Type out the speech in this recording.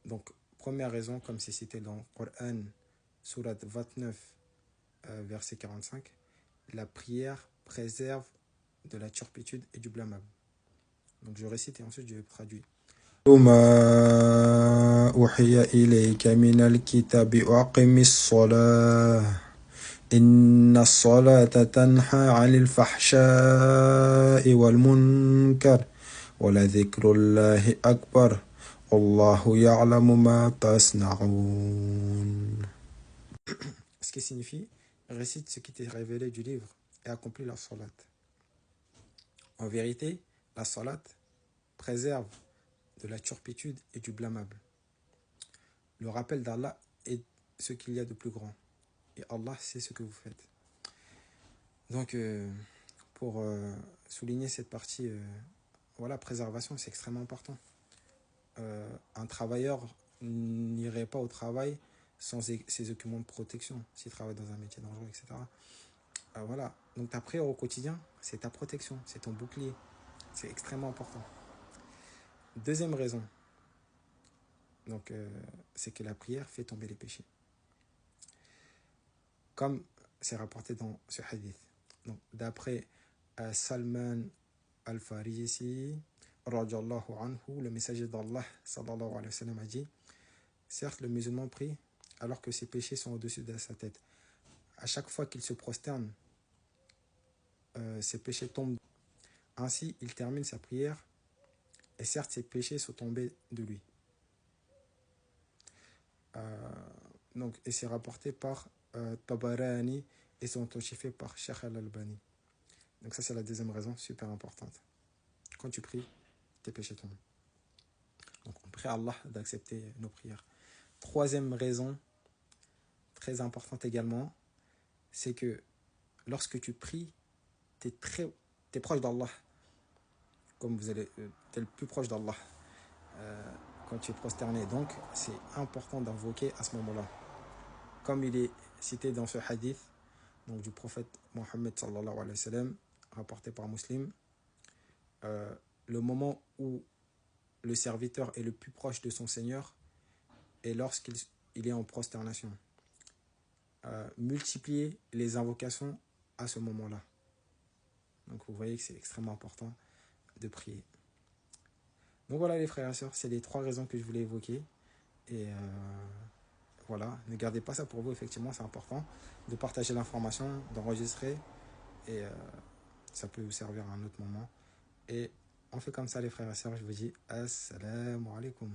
Donc, première raison, comme c'est cité dans le Coran, Surat 29, verset 45, la prière préserve de la turpitude et du blâmable. Donc, je récite et ensuite je traduis. ما أوحي إليك من الكتاب وأقم الصلاة إن الصلاة تنهى عن الفحشاء والمنكر ولذكر الله أكبر والله يعلم ما تصنعون. Ce qui signifie récite ce qui t'est révélé du livre et accomplis la salat. En vérité, la salat préserve de la turpitude et du blâmable. Le rappel d'Allah est ce qu'il y a de plus grand. Et Allah sait ce que vous faites. Donc, pour souligner cette partie, voilà, préservation, c'est extrêmement important. Un travailleur n'irait pas au travail sans ses équipements de protection, s'il travaille dans un métier dangereux, etc. Voilà. Donc, ta prière au quotidien, c'est ta protection, c'est ton bouclier. C'est extrêmement important. Deuxième raison, donc, c'est que la prière fait tomber les péchés. Comme c'est rapporté dans ce hadith. Donc, d'après Salman al-Farisi, radiyallahu anhu, le messager d'Allah, sallallahu alayhi wa sallam, a dit, certes, le musulman prie alors que ses péchés sont au-dessus de sa tête. À chaque fois qu'il se prosterne, ses péchés tombent. Ainsi, il termine sa prière et certes, ses péchés sont tombés de lui. Donc, et c'est rapporté par Tabarani et sont authentifiés par Sheikh al-Albani. Donc ça, c'est la deuxième raison, super importante. Quand tu pries, tes péchés tombent. Donc on prie à Allah d'accepter nos prières. Troisième raison, très importante également, c'est que lorsque tu pries, tu es proche d'Allah. Comme tu es le plus proche d'Allah quand tu es prosterné. Donc c'est important d'invoquer à ce moment-là. Comme il est cité dans ce hadith donc, du prophète Mohammed sallallahu alayhi wa sallam, rapporté par Muslim, le moment où le serviteur est le plus proche de son Seigneur est lorsqu'il est en prosternation. Multiplier les invocations à ce moment-là. Donc vous voyez que c'est extrêmement important de prier. Donc voilà les frères et sœurs, c'est les trois raisons que je voulais évoquer. Et voilà, ne gardez pas ça pour vous, effectivement c'est important de partager l'information, d'enregistrer et ça peut vous servir à un autre moment. Et on fait comme ça les frères et sœurs, je vous dis assalamu alaikum.